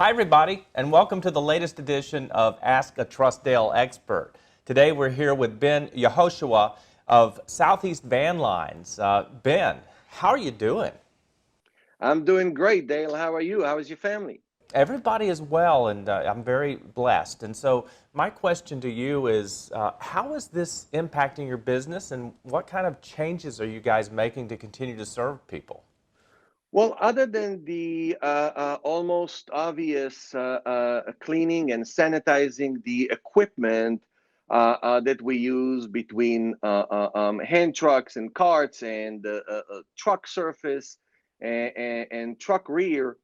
Hi, everybody, and welcome to the latest edition of Ask a TrustDALE Expert. Today we're here with Ben Yehoshua of Southeast Van Lines. Ben, how are you doing? I'm doing great, Dale. How are you? How is your family? Everybody is well, and I'm very blessed. And so my question to you is, how is this impacting your business, and what kind of changes are you guys making to continue to serve people? Well, other than the almost obvious cleaning and sanitizing the equipment that we use between hand trucks and carts and truck surface and truck rear,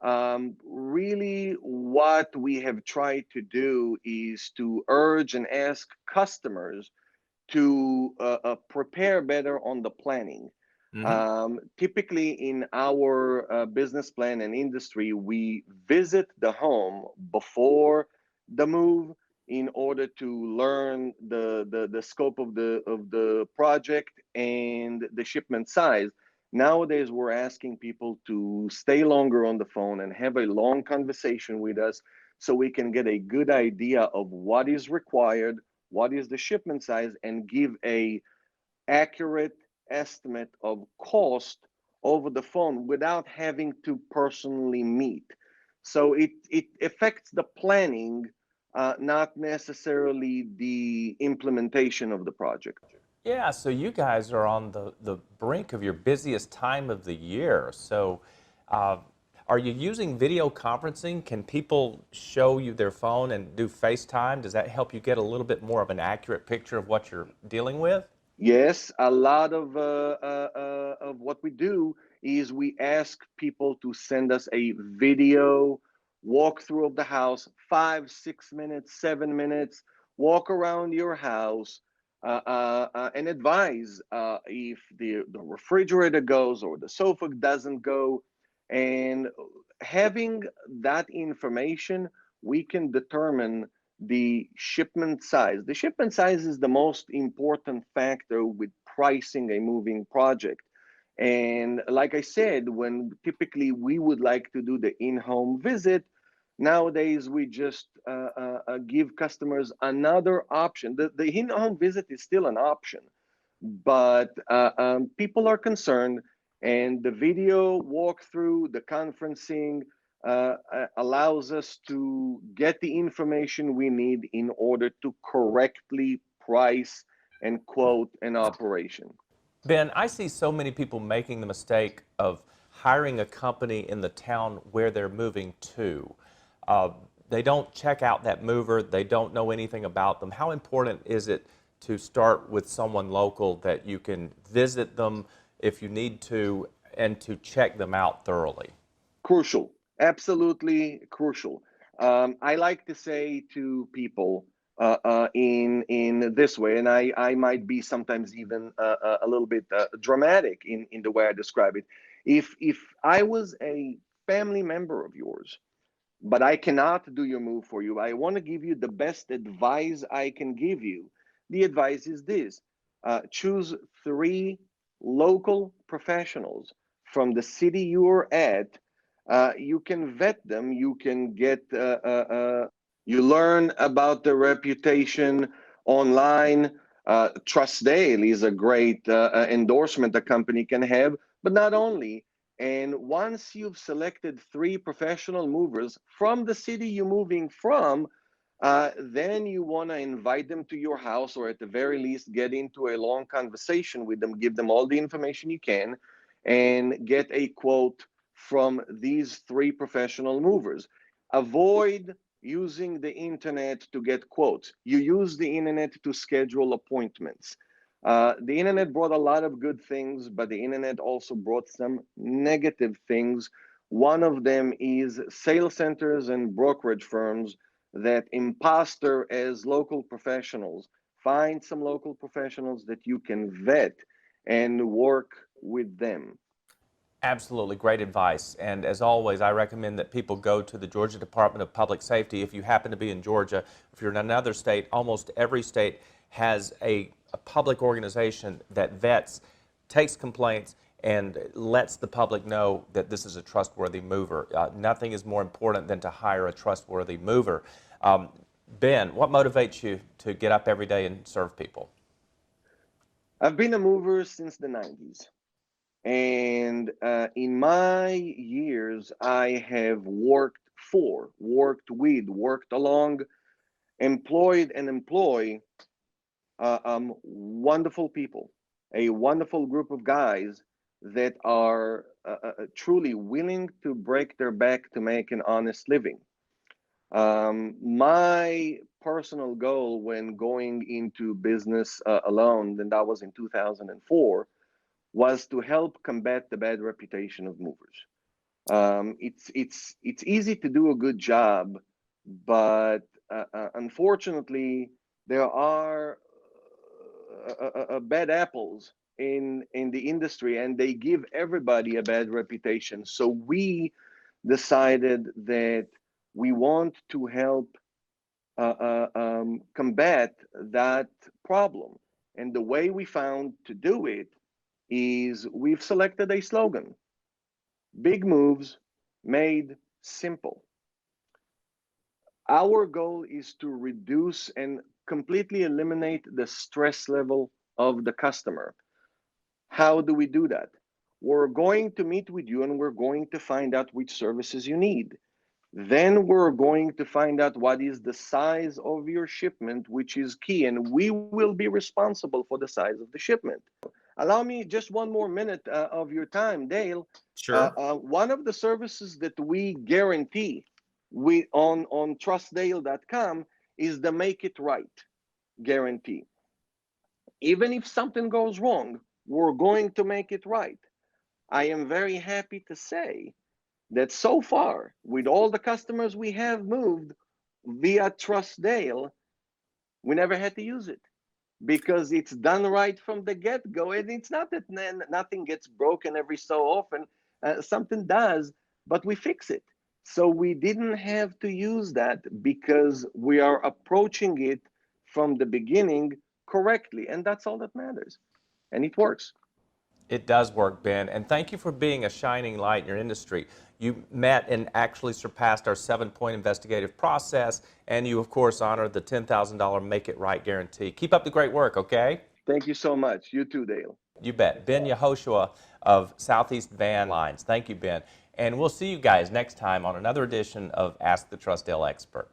really what we have tried to do is to urge and ask customers to prepare better on the planning. Hmm. Typically, in our business plan and industry, we visit the home before the move in order to learn the scope of the project and the shipment size. Nowadays, we're asking people to stay longer on the phone and have a long conversation with us so we can get a good idea of what is required, what is the shipment size, and give a accurate estimate of cost over the phone without having to personally meet. So it affects the planning, not necessarily the implementation of the project. Yeah, so you guys are on the brink of your busiest time of the year. So, uh, are you using video conferencing? Can people show you their phone and do FaceTime? Does that help you get a little bit more of an accurate picture of what you're dealing with? Yes, a lot of what we do is we ask people to send us a video walkthrough of the house, 5, 6 minutes, 7 minutes, walk around your house, and advise if the refrigerator goes or the sofa doesn't go. And having that information, we can determine the shipment size. The shipment size is the most important factor with pricing a moving project. And like I said, when typically we would like to do the in-home visit, nowadays we just give customers another option. The in-home visit is still an option, but people are concerned, and the video walkthrough, the conferencing, allows us to get the information we need in order to correctly price and quote an operation. Ben, I see so many people making the mistake of hiring a company in the town where they're moving to. Uh, they don't check out that mover, they don't know anything about them. How important is it to start with someone local that you can visit them if you need to and to check them out thoroughly? Crucial, absolutely crucial. I like to say to people in this way, and I might be sometimes even a little bit dramatic in the way I describe it. If I was a family member of yours, but I cannot do your move for you, I want to give you the best advice I can give you. The advice is this: choose three local professionals from the city you're at. You can vet them. You can get, you learn about the reputation online. TrustDALE is a great endorsement a company can have, but not only. And once you've selected three professional movers from the city you're moving from, then you want to invite them to your house, or at the very least, get into a long conversation with them, give them all the information you can, and get a quote from these three professional movers. Avoid using the internet to get quotes. You use the internet to schedule appointments. The internet brought a lot of good things, but the internet also brought some negative things. One of them is sales centers and brokerage firms that imposter as local professionals. Find some local professionals that you can vet and work with them. Absolutely, great advice. And as always, I recommend that people go to the Georgia Department of Public Safety. If you happen to be in Georgia, if you're in another state, almost every state has a public organization that vets, takes complaints, and lets the public know that this is a trustworthy mover. Nothing is more important than to hire a trustworthy mover. Ben, what motivates you to get up every day and serve people? I've been a mover since the 90s. And in my years, I have worked for, worked with, worked along, employed and employ wonderful people, a wonderful group of guys that are truly willing to break their back to make an honest living. My personal goal when going into business alone, and that was in 2004, was to help combat the bad reputation of movers. It's easy to do a good job, but unfortunately, there are bad apples in the industry, and they give everybody a bad reputation. So we decided that we want to help combat that problem. And the way we found to do it is we've selected a slogan: big moves made simple. Our goal is to reduce and completely eliminate the stress level of the customer. How do we do that? We're going to meet with you and we're going to find out which services you need. Then we're going to find out what is the size of your shipment, which is key, and we will be responsible for the size of the shipment. Allow me just one more minute of your time, Dale. Sure. One of the services that we guarantee on trustdale.com is the make it right guarantee. Even if something goes wrong, we're going to make it right. I am very happy to say that so far, with all the customers we have moved via TrustDALE, we never had to use it because it's done right from the get-go. And it's not that nothing gets broken every so often. Something does, but we fix it. So we didn't have to use that because we are approaching it from the beginning correctly. And that's all that matters. And it works. It does work, Ben, and thank you for being a shining light in your industry. You met and actually surpassed our 7-point investigative process, and you, of course, honored the $10,000 Make It Right guarantee. Keep up the great work, okay? Thank you so much. You too, Dale. You bet. Ben Yehoshua of Southeast Van Lines. Thank you, Ben. And we'll see you guys next time on another edition of Ask the TrustDALE Expert.